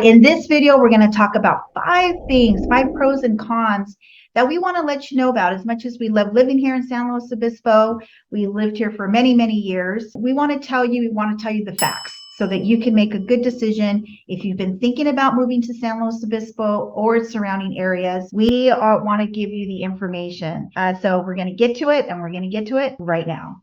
In this video, we're going to talk about 5 pros and cons that we want to let you know about. As much as we love living here in San Luis Obispo, we lived here for many, many years. We want to tell you the facts so that you can make a good decision. If you've been thinking about moving to San Luis Obispo or its surrounding areas, we want to give you the information. So we're going to get to it, and we're going to get to it right now.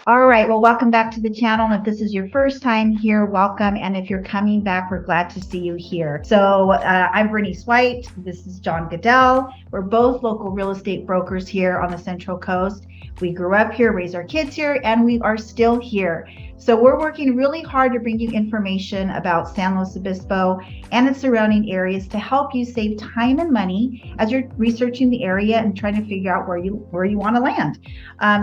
All right, well, welcome back to the channel. And if this is your first time here, welcome. And if you're coming back, we're glad to see you here. So I'm Bernice White. This is John Goodell. We're both local real estate brokers here on the Central Coast. We grew up here, raised our kids here, and we are still here. So we're working really hard to bring you information about San Luis Obispo and its surrounding areas to help you save time and money as you're researching the area and trying to figure out where you want to land.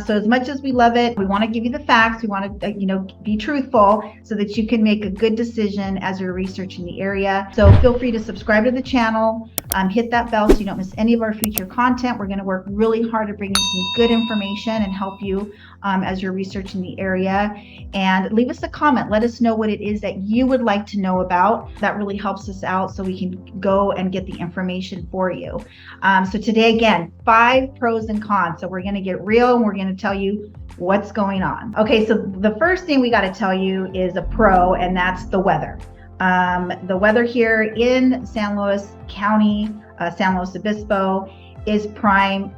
So as much as we love it, we want to give you the facts. We want to be truthful so that you can make a good decision as you're researching the area. So feel free to subscribe to the channel, hit that bell so you don't miss any of our future content. We're going to work really hard to bring you some good information and help you as you're researching the area. And leave us a comment. Let us know what it is that you would like to know about. That really helps us out so we can go and get the information for you. So today, again, 5 pros and cons. So we're going to get real and we're going to tell you what's going on. Okay, so the first thing we got to tell you is a pro, and that's the weather. The weather here in San Luis County, San Luis Obispo, is prime.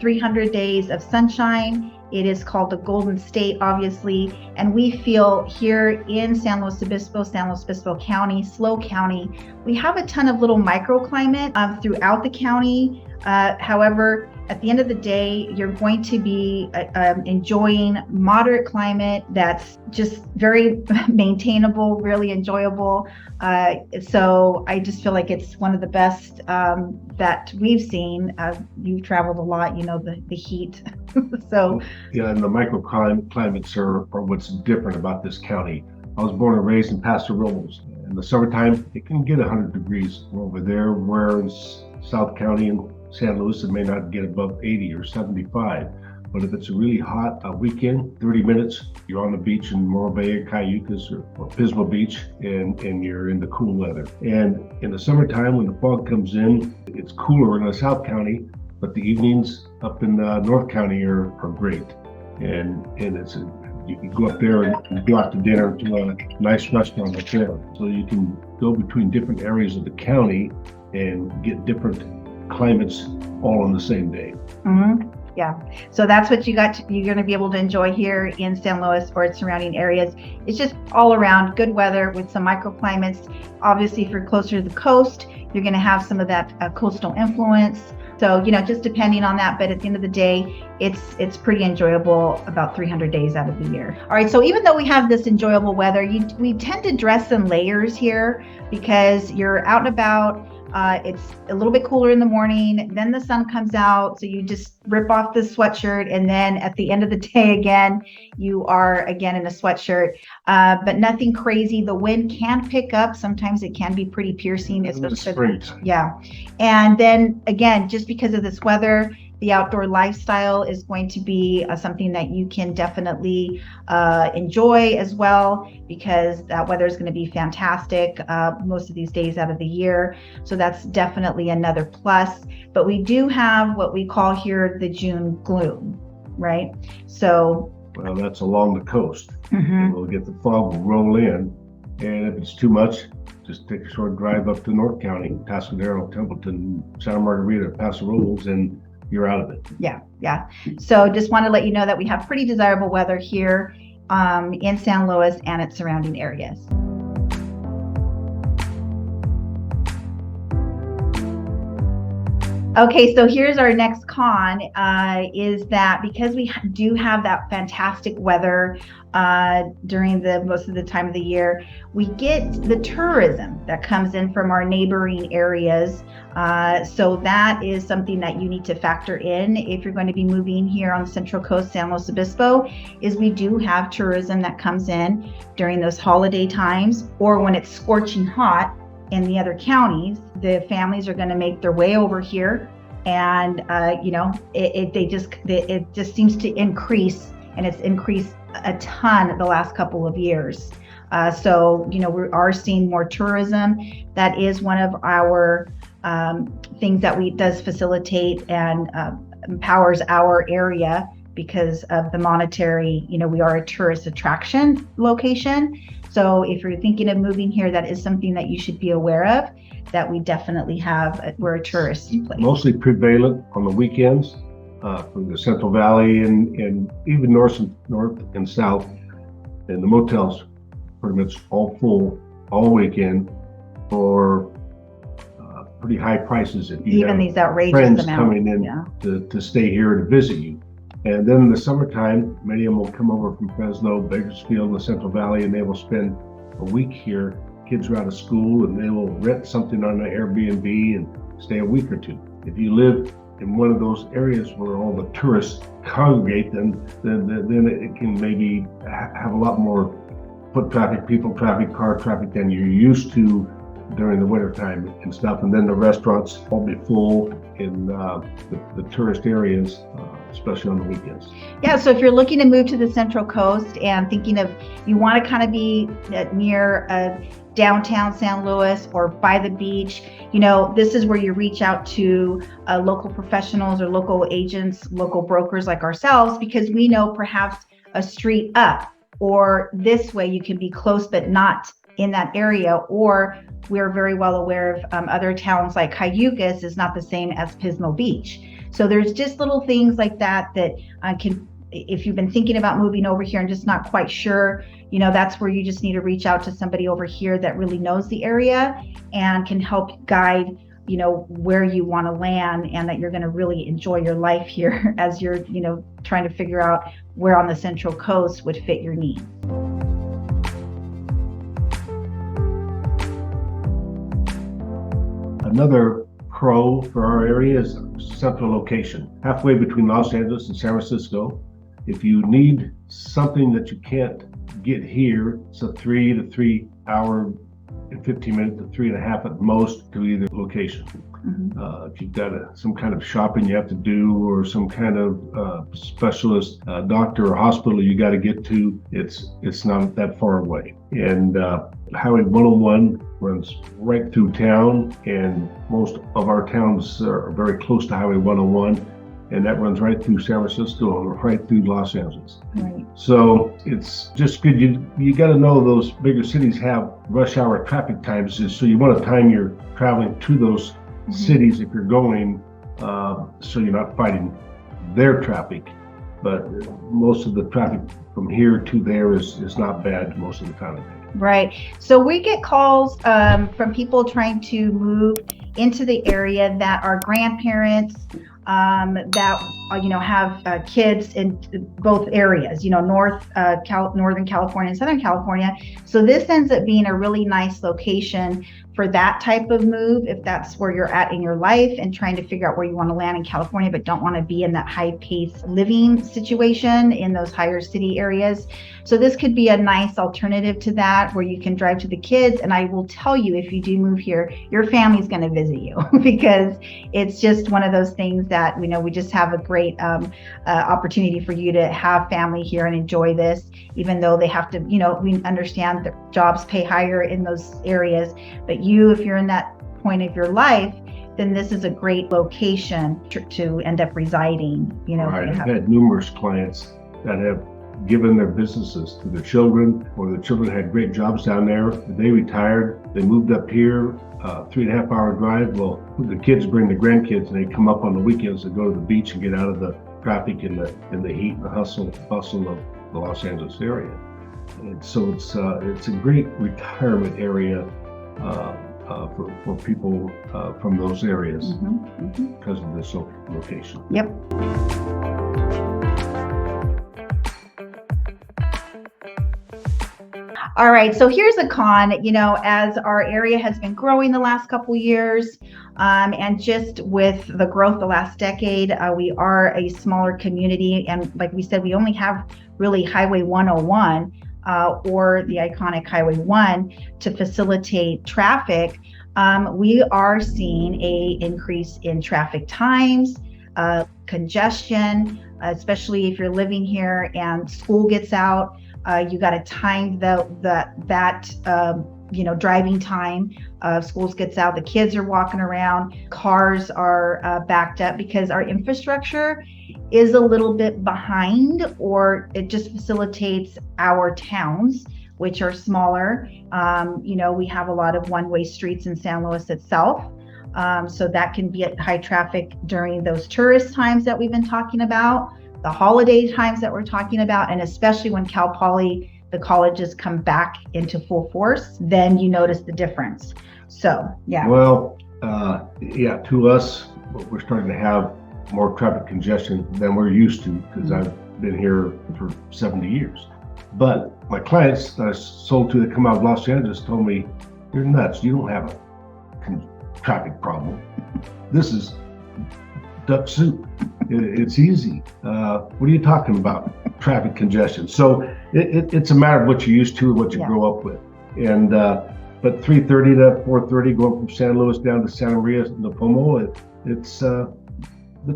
300 days of sunshine. It is called the Golden State, obviously, and we feel here in San Luis Obispo County, SLO County, we have a ton of little microclimate throughout the county. However, at the end of the day, you're going to be enjoying moderate climate that's just very maintainable, really enjoyable. So I just feel like it's one of the best that we've seen. You've traveled a lot, you know, the heat. So yeah, and the microclimates are what's different about this county. I was born and raised in Paso Robles. In the summertime, it can get 100 degrees over there, whereas South County and San Luis, it may not get above 80 or 75. But if it's a really hot weekend, 30 minutes, you're on the beach in Morro Bay, Cayucas, or Pismo Beach, and you're in the cool weather. And in the summertime, when the fog comes in, it's cooler in the South County, but the evenings up in North County are great. And you can go up there and go out to dinner to a nice restaurant up there. So you can go between different areas of the county and get different climates all on the same day. Mm-hmm. Yeah, so that's what you're going to be able to enjoy here in San Luis or its surrounding areas. It's just all around good weather with some microclimates. Obviously, if you're closer to the coast, you're going to have some of that coastal influence. So, just depending on that, but at the end of the day, it's pretty enjoyable about 300 days out of the year. All right, so even though we have this enjoyable weather, we tend to dress in layers here because you're out and about. It's a little bit cooler in the morning, then the sun comes out, so you just rip off the sweatshirt, and then at the end of the day again, you are again in a sweatshirt, but nothing crazy. The wind can pick up. Sometimes it can be pretty piercing, especially yeah. And then again, just because of this weather, the outdoor lifestyle is going to be something that you can definitely enjoy as well, because that weather is going to be fantastic most of these days out of the year. So that's definitely another plus. But we do have what we call here the June gloom, right? So well, that's along the coast. Mm-hmm. And we'll get the fog will roll in, and if it's too much, just take a short drive up to North County, Tascadero, Templeton, Santa Margarita, Paso Robles, and you're out of it. Yeah. So just want to let you know that we have pretty desirable weather here in San Luis and its surrounding areas. Okay, so here's our next con, is that because we do have that fantastic weather during most of the time of the year, we get the tourism that comes in from our neighboring areas. So that is something that you need to factor in if you're going to be moving here on the Central Coast, San Luis Obispo, is we do have tourism that comes in during those holiday times, or when it's scorching hot in the other counties. The families are going to make their way over here and it just seems to increase, and it's increased a ton the last couple of years. So we are seeing more tourism. That is one of our things that does facilitate and empowers our area because of the monetary. We are a tourist attraction location. So if you're thinking of moving here, that is something that you should be aware of, that we definitely have. We're a tourist place. Mostly prevalent on the weekends from the Central Valley and even north and south. And the motels pretty much all full all weekend for pretty high prices if you even have these outrageous friends amounts coming in to stay here to visit you. And then in the summertime, many of them will come over from Fresno, Bakersfield, and the Central Valley, and they will spend a week here. Kids are out of school, and they will rent something on an Airbnb and stay a week or two. If you live in one of those areas where all the tourists congregate, then it can maybe have a lot more foot traffic, people traffic, car traffic than you're used to during the wintertime and stuff. And then the restaurants will be full in the tourist areas, especially on the weekends. Yeah, so if you're looking to move to the Central Coast and thinking of, you want to kind of be near downtown San Luis or by the beach, this is where you reach out to local professionals or local agents, local brokers like ourselves, because we know perhaps a street up or this way you can be close but not in that area. Or we're very well aware of other towns like Cayucas is not the same as Pismo Beach. So there's just little things like that can, if you've been thinking about moving over here and just not quite sure, that's where you just need to reach out to somebody over here that really knows the area and can help guide, where you want to land, and that you're going to really enjoy your life here as you're, trying to figure out where on the Central Coast would fit your needs. Another pro for our area is central location, halfway between Los Angeles and San Francisco. If you need something that you can't get here, it's a 3 to 3 hour and 15 minutes to 3.5 at most to either location. Mm-hmm. If you've got some kind of shopping you have to do, or some kind of specialist doctor or hospital you got to get to, it's not that far away. And Highway 101 runs right through town, and most of our towns are very close to Highway 101, and that runs right through San Francisco and right through Los Angeles. Right. So it's just good. You got to know those bigger cities have rush hour traffic times, so you want to time your traveling to those cities if you're going, so you're not fighting their traffic. But most of the traffic from here to there is not bad most of the time. Right. So we get calls from people trying to move into the area that are grandparents that have kids in both areas, Northern California and Southern California. So this ends up being a really nice location for that type of move, if that's where you're at in your life and trying to figure out where you want to land in California, but don't want to be in that high-paced living situation in those higher city areas. So this could be a nice alternative to that, where you can drive to the kids. And I will tell you, if you do move here, your family's going to visit you because it's just one of those things that we just have a great opportunity for you to have family here and enjoy this, even though they have to, we understand that jobs pay higher in those areas, but if you're in that point of your life, then this is a great location to end up residing. Right. I've had numerous clients that have given their businesses to their children, or the children had great jobs down there. They retired, they moved up here, 3.5 hour drive. Well, the kids bring the grandkids, and they come up on the weekends to go to the beach and get out of the traffic and the heat and the bustle of the Los Angeles area. And so it's a great retirement area for people from those areas because of this location. Yep. All right, so here's a con, as our area has been growing the last couple years, and just with the growth the last decade, we are a smaller community. And like we said, we only have really Highway 101 or the iconic Highway 1 to facilitate traffic. We are seeing a increase in traffic times, congestion, especially if you're living here and school gets out. You got to time that driving time. Schools gets out, the kids are walking around, cars are backed up because our infrastructure is a little bit behind, or it just facilitates our towns, which are smaller. We have a lot of one-way streets in San Luis itself. So that can be at high traffic during those tourist times that we've been talking about, the holiday times that we're talking about, and especially when Cal Poly, the colleges come back into full force, then you notice the difference. So, yeah. Well, to us, we're starting to have more traffic congestion than we're used to, because I've been here for 70 years. But my clients that I sold to that come out of Los Angeles told me, "You're nuts. You don't have a traffic problem. This is duck soup. It's easy. What are you talking about? Traffic congestion." So it's a matter of what you're used to and what you grow up with. And but 3:30 to 4:30 going from San Luis down to Santa Maria to Pomo, it's the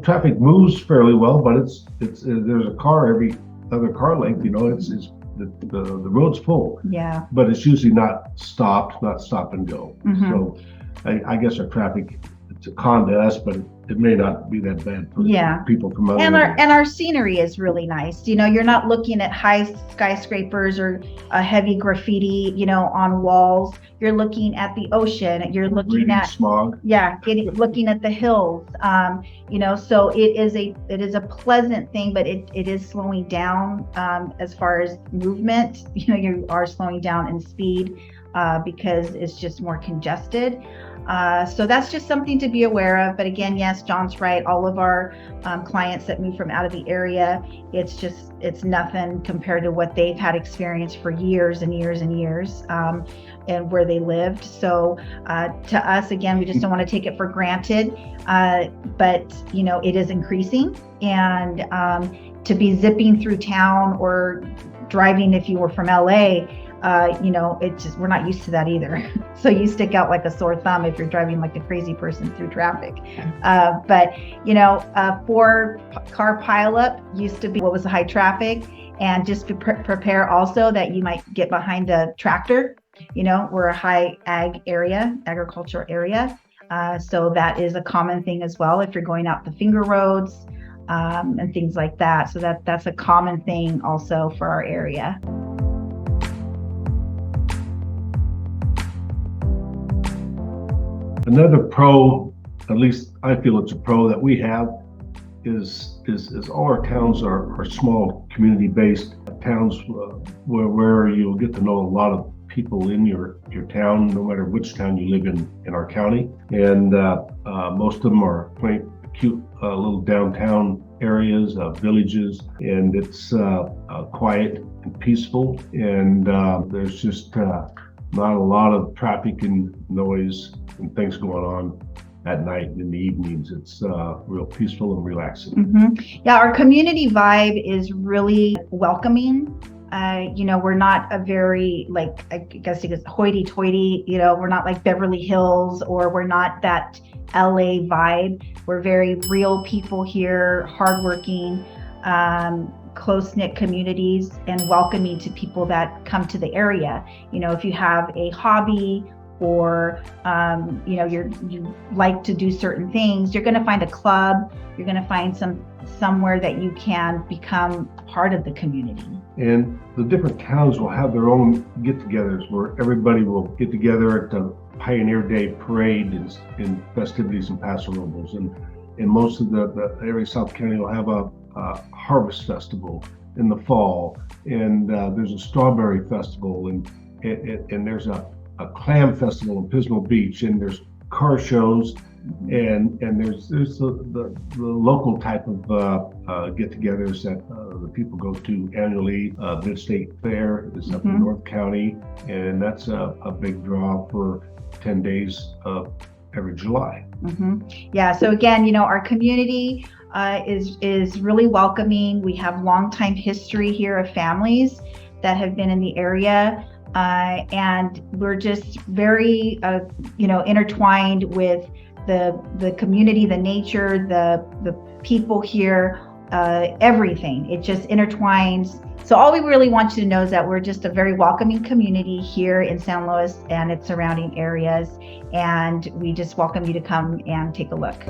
traffic moves fairly well, but it's there's a car every other car length. The road's full. Yeah. But it's usually not stop and go. Mm-hmm. So I guess our traffic, it's a con to us, but it may not be that bad for people from other areas. And our scenery is really nice. You're not looking at high skyscrapers or a heavy graffiti, on walls. You're looking at the ocean. You're looking at smog. Yeah, looking at the hills. So it is a pleasant thing, but it is slowing down as far as movement. You are slowing down in speed because it's just more congested. So that's just something to be aware of. But again, yes, John's right. All of our clients that move from out of the area, it's nothing compared to what they've had experience for years and years and years, and where they lived. So to us, again, we just don't want to take it for granted. But it is increasing, and to be zipping through town or driving, if you were from LA, it's just, we're not used to that either. So you stick out like a sore thumb if you're driving like a crazy person through traffic. But 4-car pileup used to be what was the high traffic. And just to prepare also that you might get behind a tractor. We're a high agricultural area. So that is a common thing as well if you're going out the finger roads and things like that. So that's a common thing also for our area. Another pro, at least I feel it's a pro that we have, is all our towns are small community-based towns where you'll get to know a lot of people in your town, no matter which town you live in our county. And most of them are quaint, cute little downtown areas, villages, and it's quiet and peaceful. And there's just not a lot of traffic and noise and things going on at night and in the evenings. It's real peaceful and relaxing. Mm-hmm. Yeah, our community vibe is really welcoming. We're not a very, I guess you could hoity-toity, we're not like Beverly Hills, or we're not that LA vibe. We're very real people here, hardworking, close-knit communities, and welcoming to people that come to the area. If you have a hobby, or you like to do certain things, you're going to find a club, you're going to find somewhere that you can become part of the community. And the different towns will have their own get-togethers where everybody will get together at the Pioneer Day parade and festivities and Paso Robles, and most of the area of South County will have a harvest festival in the fall, and there's a strawberry festival, and there's a clam festival in Pismo Beach, and there's car shows, and there's the local type of get-togethers that the people go to annually. Mid-State Fair is up in North County, and that's a big draw for 10 days of every July. Mm-hmm. Yeah, so again, our community is really welcoming. We have long time history here of families that have been in the area. and we're just very, intertwined with the community, the nature, the people here, everything. It just intertwines. So all we really want you to know is that we're just a very welcoming community here in San Luis and its surrounding areas, and we just welcome you to come and take a look.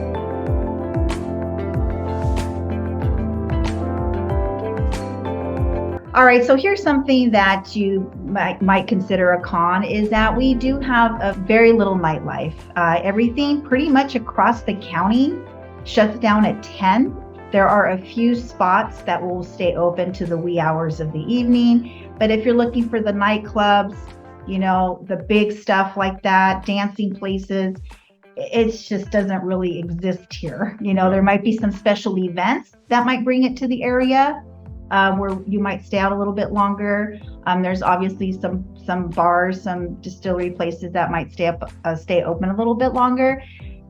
All right, so here's something that you might consider a con, is that we do have a very little nightlife. Everything pretty much across the county shuts down at 10. There are a few spots that will stay open to the wee hours of the evening, but if you're looking for the nightclubs, the big stuff like that, dancing places, it just doesn't really exist here. There might be some special events that might bring it to the area, where you might stay out a little bit longer. There's obviously some bars, some distillery places that might stay open a little bit longer.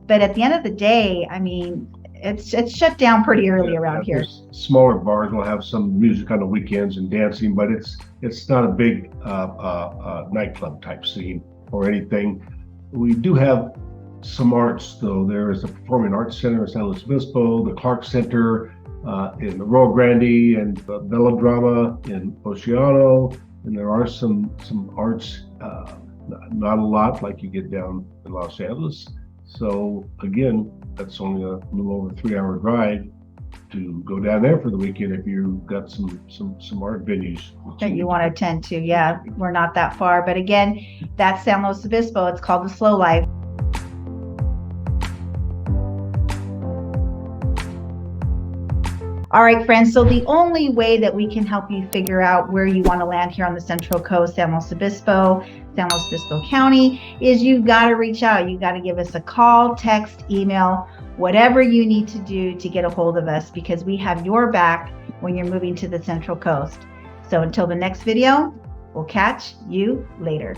But at the end of the day, I mean, it's shut down pretty early around here. Smaller bars will have some music on the weekends and dancing, but it's not a big nightclub type scene or anything. We do have some arts, though. There is a Performing Arts Center in San Luis Obispo, the Clark Center in the Rio Grande, and the Melodrama in Oceano, and there are some arts, not a lot like you get down in Los Angeles. So again, that's only a little over a 3-hour drive to go down there for the weekend if you've got some art venues that you want to attend to. Yeah, we're not that far, but again, that's San Luis Obispo. It's called the SLO Life. All right, friends, so the only way that we can help you figure out where you want to land here on the Central Coast, San Luis Obispo County, is you've got to reach out. You got to give us a call, text, email, whatever you need to do to get a hold of us, because we have your back when you're moving to the Central Coast. So until the next video, we'll catch you later.